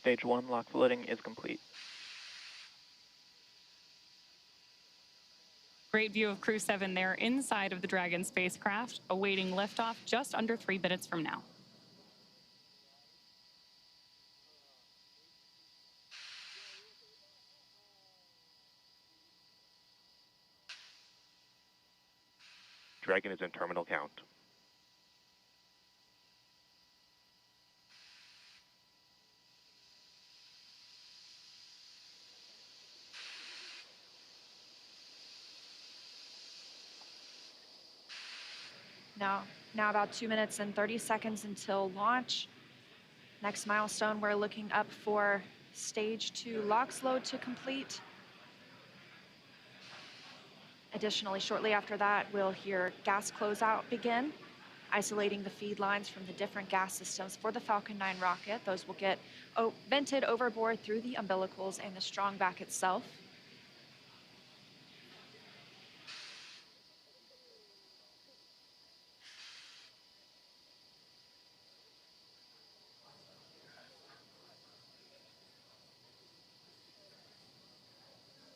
Stage 1 lock floating is complete. Great view of Crew-7 there inside of the Dragon spacecraft, awaiting liftoff just under 3 minutes from now. Dragon is in terminal count. Now about 2 minutes and 30 seconds until launch. Next milestone, we're looking up for stage 2 LOX load to complete. Additionally, shortly after that, we'll hear gas closeout begin, isolating the feed lines from the different gas systems for the Falcon 9 rocket. Those will get vented overboard through the umbilicals and the strong back itself.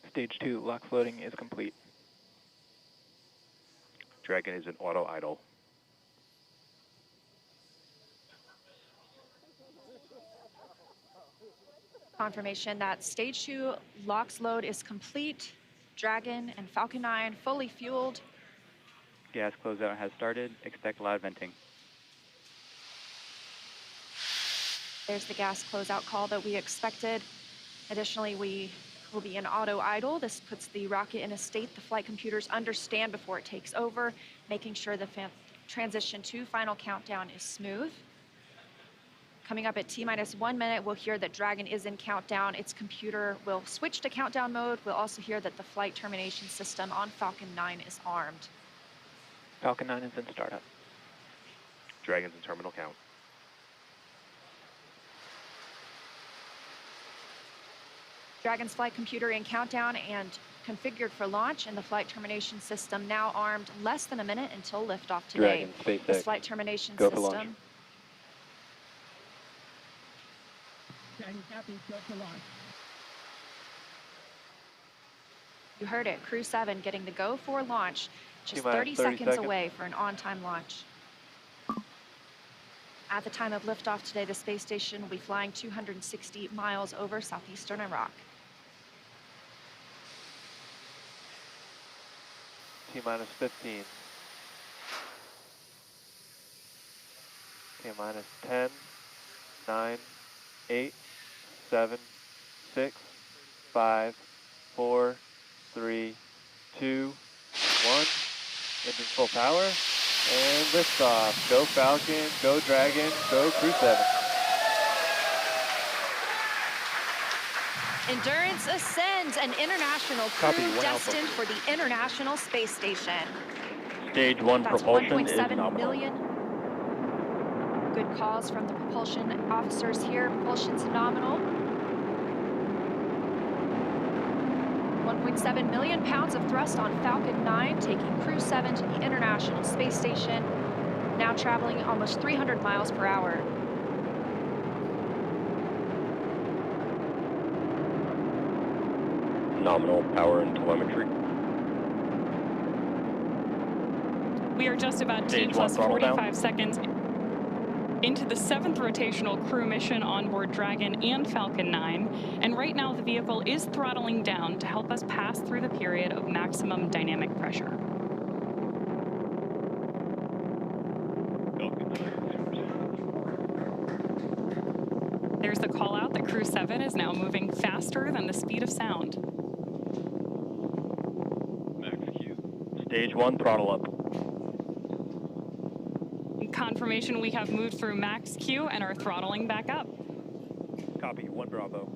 Stage 2 lock floating is complete. Dragon is in auto idle. Confirmation that stage 2 LOX load is complete. Dragon and Falcon 9 fully fueled. Gas closeout has started. Expect loud venting. There's the gas closeout call that we expected. Additionally, we will be in auto idle. This puts the rocket in a state the flight computers understand before it takes over, making sure the transition to final countdown is smooth. Coming up at T-minus 1 minute, we'll hear that Dragon is in countdown. Its computer will switch to countdown mode. We'll also hear that the flight termination system on Falcon 9 is armed. Falcon 9 is in startup. Dragon's in terminal count. Dragon's flight computer in countdown and configured for launch, and the flight termination system now armed. Less than a minute until liftoff today. Dragon, This flight termination Go for system. launch. Dragon copy, go for launch. You heard it, Crew-7 getting the go for launch, just T-minus 30 30 seconds seconds away for an on-time launch. At the time of liftoff today, the space station will be flying 260 miles over southeastern Iraq. T-minus 15. T-minus 10, 9, 8, 7, 6, 5, 4, 3, 2, 1. Engine full power, and liftoff. Go Falcon, go Dragon, go Crew-7. Endurance ascends, an international crew Copy, 1 destined Alpha. for the International Space Station. Stage 1 That's propulsion is 1.7 nominal. million. Good calls from the propulsion officers here. Propulsion's nominal. 1.7 million pounds of thrust on Falcon 9, taking Crew-7 to the International Space Station, now traveling almost 300 miles per hour. Nominal power and telemetry. We are just about T Stage plus 1 throttle down. 45 seconds into the 7th rotational crew mission on board Dragon and Falcon 9, and right now the vehicle is throttling down to help us pass through the period of maximum dynamic pressure. There's the call out that Crew-7 is now moving faster than the speed of sound. Max Q. Stage 1 throttle up. Confirmation we have moved through max Q and are throttling back up. Copy, 1 Bravo.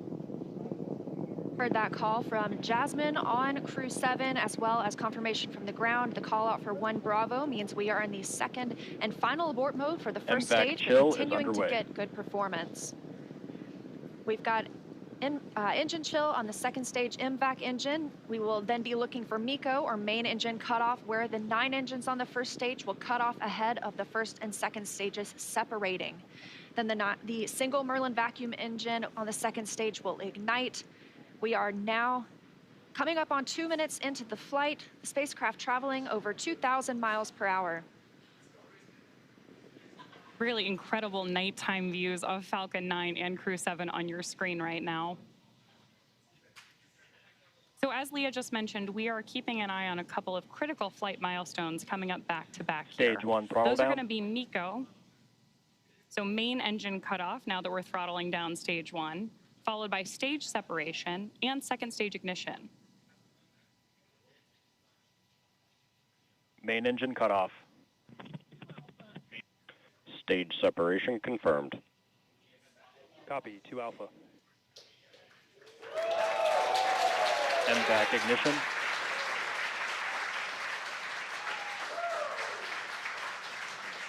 Heard that call from Jasmine on Crew-7, as well as confirmation from the ground. The call out for 1 Bravo means we are in the second and final abort mode for the first MVAC stage, chill but is continuing to underway. get good performance. We've got engine chill on the second stage MVAC engine. We will then be looking for MECO, or main engine cutoff, where the 9 engines on the first stage will cut off ahead of the first and second stages separating. Then the single Merlin vacuum engine on the second stage will ignite. We are now coming up on 2 minutes into the flight, the spacecraft traveling over 2,000 miles per hour. Really incredible nighttime views of Falcon 9 and Crew-7 on your screen right now. So as Leah just mentioned, we are keeping an eye on a couple of critical flight milestones coming up back to back here. Stage 1 throttle Those down. are going to be MECO. So main engine cutoff now that we're throttling down stage 1, followed by stage separation and second stage ignition. Main engine cut off. Stage separation confirmed. Copy, 2 Alpha. MVAC ignition.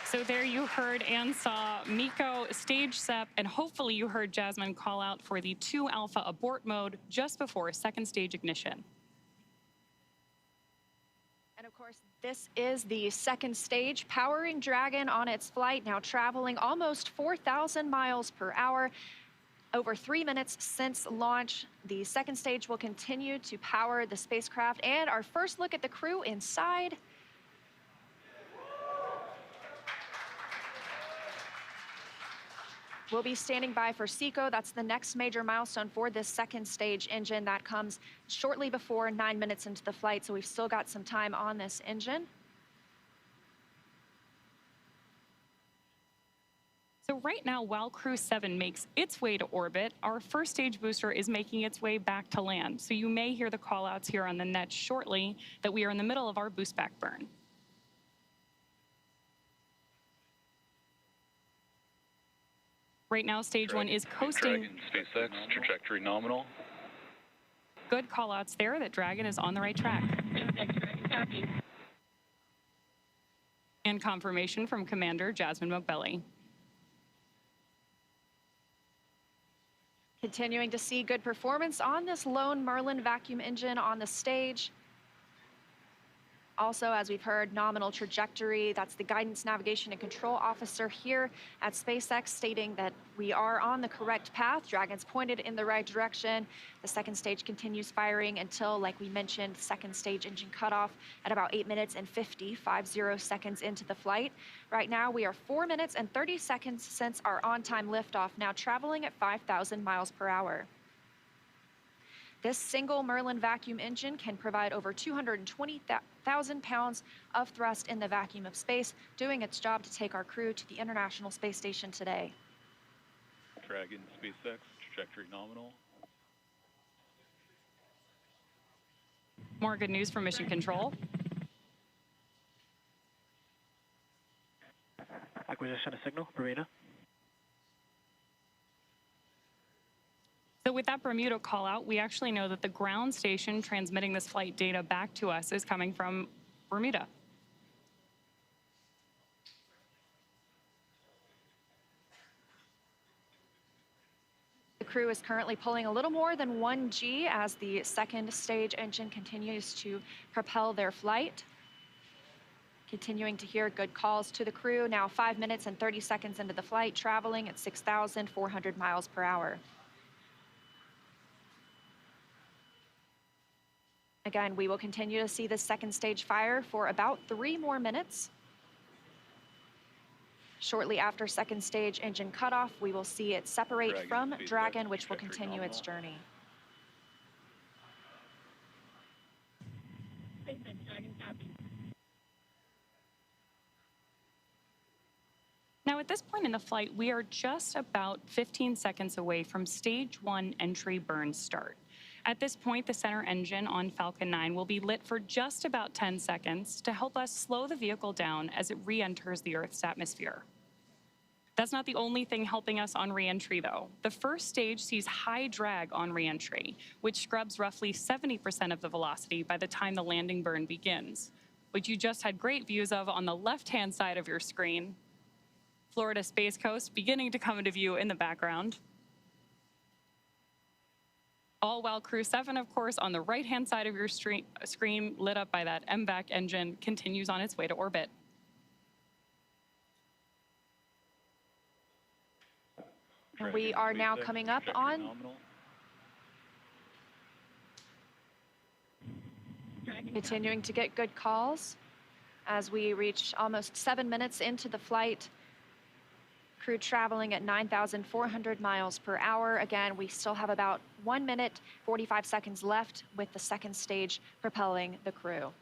So there you heard and saw MECO, stage sep, and hopefully you heard Jasmine call out for the 2 Alpha abort mode just before second stage ignition. And of course, this is the second stage, powering Dragon on its flight, now traveling almost 4,000 miles per hour. Over 3 minutes since launch, the second stage will continue to power the spacecraft. And our first look at the crew inside. We'll be standing by for SECO. That's the next major milestone for this second stage engine. That comes shortly before 9 minutes into the flight, so we've still got some time on this engine. So right now, while Crew-7 makes its way to orbit, our first stage booster is making its way back to land. So you may hear the call-outs here on the net shortly that we are in the middle of our boost back burn. Right now, stage 1 is coasting. Dragon, SpaceX, trajectory nominal. Good call-outs there that Dragon is on the right track. And confirmation from Commander Jasmine Mogbelli. Continuing to see good performance on this lone Merlin vacuum engine on the stage. Also, as we've heard, nominal trajectory. That's the guidance, navigation, and control officer here at SpaceX stating that we are on the correct path. Dragon's pointed in the right direction. The second stage continues firing until, like we mentioned, second stage engine cutoff at about 8 minutes and 50 seconds into the flight. Right now, we are 4 minutes and 30 seconds since our on-time liftoff, now traveling at 5,000 miles per hour. This single Merlin vacuum engine can provide over 220,000 pounds of thrust in the vacuum of space, doing its job to take our crew to the International Space Station today. Dragon, SpaceX, trajectory nominal. More good news from Mission Control. Acquisition of signal, Bermuda. So with that Bermuda call out, we actually know that the ground station transmitting this flight data back to us is coming from Bermuda. The crew is currently pulling a little more than 1 G as the second stage engine continues to propel their flight. Continuing to hear good calls to the crew, now 5 minutes and 30 seconds into the flight, traveling at 6,400 miles per hour. Again, we will continue to see the second stage fire for about 3 more minutes. Shortly after second stage engine cutoff, we will see it separate from Dragon, which will continue its journey. Now at this point in the flight, we are just about 15 seconds away from stage 1 entry burn start. At this point, the center engine on Falcon 9 will be lit for just about 10 seconds to help us slow the vehicle down as it re-enters the Earth's atmosphere. That's not the only thing helping us on re-entry, though. The first stage sees high drag on re-entry, which scrubs roughly 70% of the velocity by the time the landing burn begins, which you just had great views of on the left-hand side of your screen. Florida Space Coast beginning to come into view in the background. All while Crew-7, of course, on the right-hand side of your screen, lit up by that MVAC engine, continues on its way to orbit. And we Dragon are now SpaceX, coming up trajectory on nominal. continuing to get good calls as we reach almost 7 minutes into the flight. Crew traveling at 9,400 miles per hour. Again, we still have about 1 minute, 45 seconds left with the second stage propelling the crew.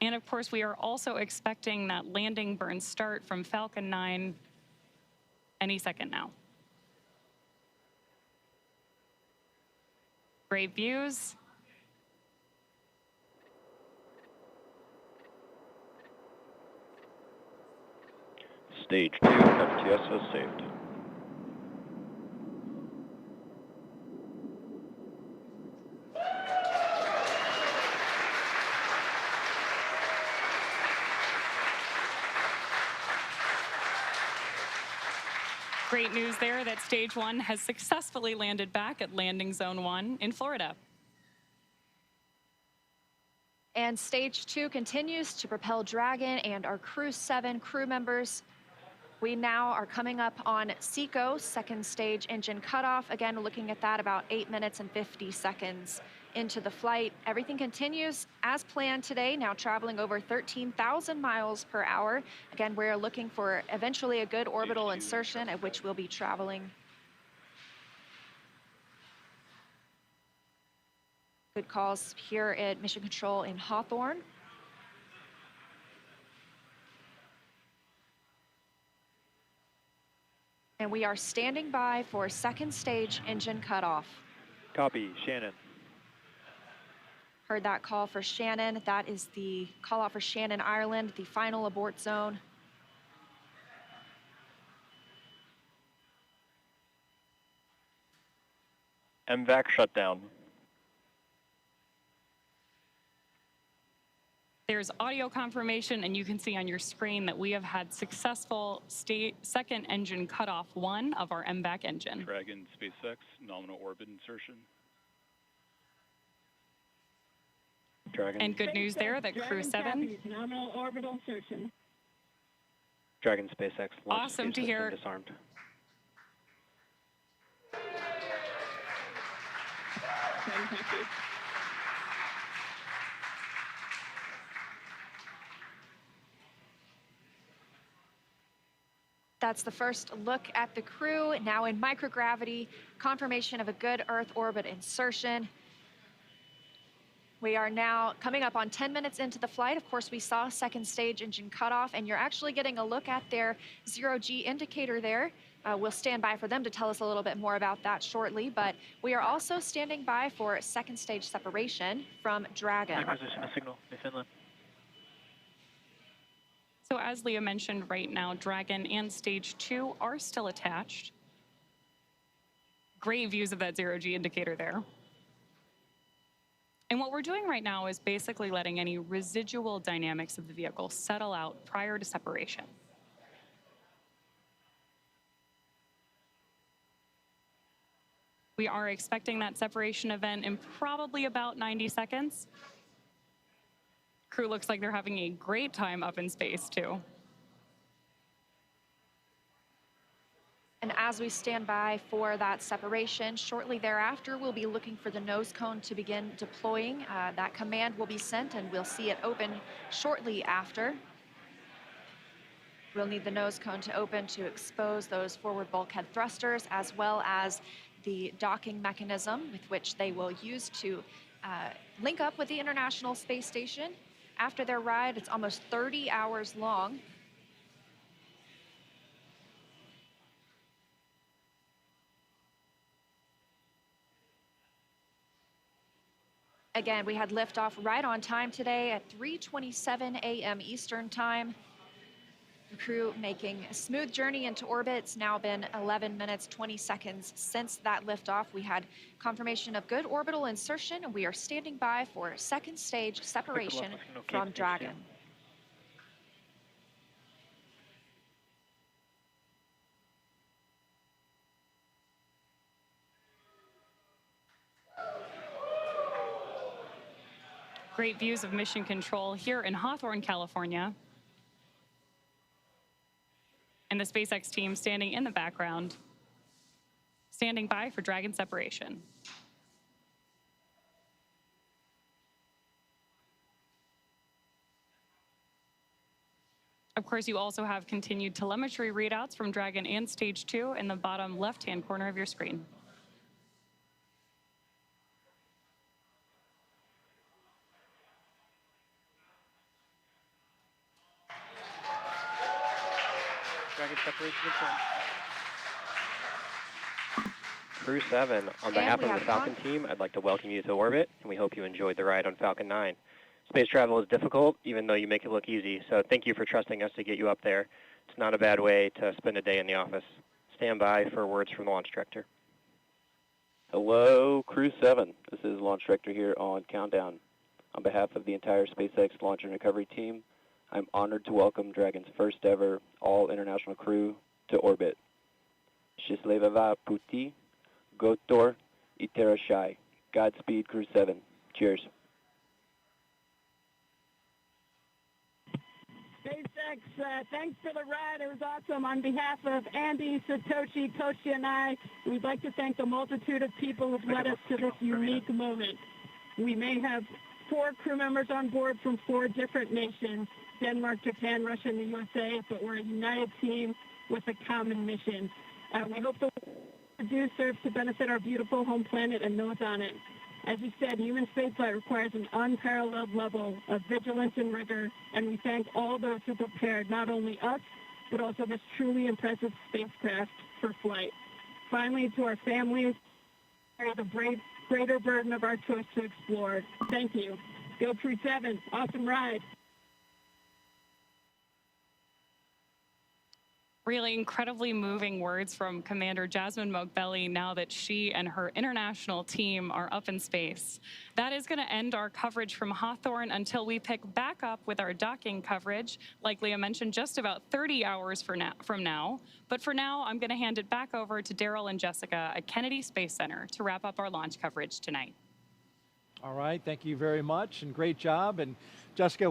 And of course, we are also expecting that landing burn start from Falcon 9 any second now. Great views. Stage 2 FTS is saved. Great news there that Stage 1 has successfully landed back at Landing Zone 1 in Florida. And Stage 2 continues to propel Dragon and our crew-7 crew members. We now are coming up on SECO, second stage engine cutoff. Again, looking at that about 8 minutes and 50 seconds into the flight. Everything continues as planned today, now traveling over 13,000 miles per hour. Again, we're looking for eventually a good orbital insertion at which we'll be traveling. Good calls here at Mission Control in Hawthorne. And we are standing by for second stage engine cutoff. Copy, Shannon. Heard that call for Shannon. That is the call out for Shannon, Ireland, the final abort zone. MVAC shutdown. There's audio confirmation, and you can see on your screen that we have had successful second engine cutoff 1 of our MVAC engine. Dragon SpaceX, nominal orbit insertion. Dragon. And good news there that crew-7. Nominal orbital insertion. Dragon SpaceX launch Awesome to system hear. disarmed. Fantastic. That's the first look at the crew, now in microgravity, confirmation of a good Earth orbit insertion. We are now coming up on 10 minutes into the flight. Of course, we saw second stage engine cutoff, and you're actually getting a look at their zero-G indicator there. We'll stand by for them to tell us a little bit more about that shortly, but we are also standing by for second stage separation from Dragon. Acquisition of signal, Newfoundland. So as Leah mentioned, right now, Dragon and Stage 2 are still attached. Great views of that zero-G indicator there. And what we're doing right now is basically letting any residual dynamics of the vehicle settle out prior to separation. We are expecting that separation event in probably about 90 seconds. Crew looks like they're having a great time up in space, too. And as we stand by for that separation, shortly thereafter, we'll be looking for the nose cone to begin deploying. That command will be sent, and we'll see it open shortly after. We'll need the nose cone to open to expose those forward bulkhead thrusters, as well as the docking mechanism with which they will use to link up with the International Space Station. After their ride, it's almost 30 hours long. Again, we had liftoff right on time today at 3:27 a.m. Eastern Time. The crew making a smooth journey into orbit. It's now been 11 minutes, 20 seconds since that liftoff. We had confirmation of good orbital insertion, and we are standing by for second stage separation from Dragon. Great views of Mission Control here in Hawthorne, California. and the SpaceX team standing in the background, standing by for Dragon separation. Of course, you also have continued telemetry readouts from Dragon and Stage 2 in the bottom left-hand corner of your screen. Dragon separation confirmed. Crew-7, on behalf we of the have Falcon team, I'd like to welcome you to orbit, and we hope you enjoyed the ride on Falcon 9. Space travel is difficult, even though you make it look easy, so thank you for trusting us to get you up there. It's not a bad way to spend a day in the office. Stand by for words from the launch director. Hello, Crew-7. This is Launch Director here on Countdown. On behalf of the entire SpaceX Launch and Recovery team, I'm honored to welcome Dragon's first ever all-international crew to orbit. Счастливого пути, Gotor, Iterashai. Godspeed, Crew-7. Cheers. SpaceX, thanks for the ride. It was awesome. On behalf of Andy, Satoshi, Toshi, and I, we'd like to thank the multitude of people who've led us to this unique moment. We may have 4 crew members on board from 4 different nations, Denmark, Japan, Russia, and the USA, but we're a united team with a common mission. We hope the work we do serves to benefit our beautiful home planet and those on it. As you said, human spaceflight requires an unparalleled level of vigilance and rigor, and we thank all those who prepared not only us, but also this truly impressive spacecraft for flight. Finally, to our families, the greater burden of our choice to explore. Thank you. Go Crew-7. Awesome ride. Really incredibly moving words from Commander Jasmine Mogbelli now that she and her international team are up in space. That is going to end our coverage from Hawthorne until we pick back up with our docking coverage, like Leah mentioned, just about 30 hours from now. But for now, I'm going to hand it back over to Daryl and Jessica at Kennedy Space Center to wrap up our launch coverage tonight. All right, thank you very much, and great job. And Jessica,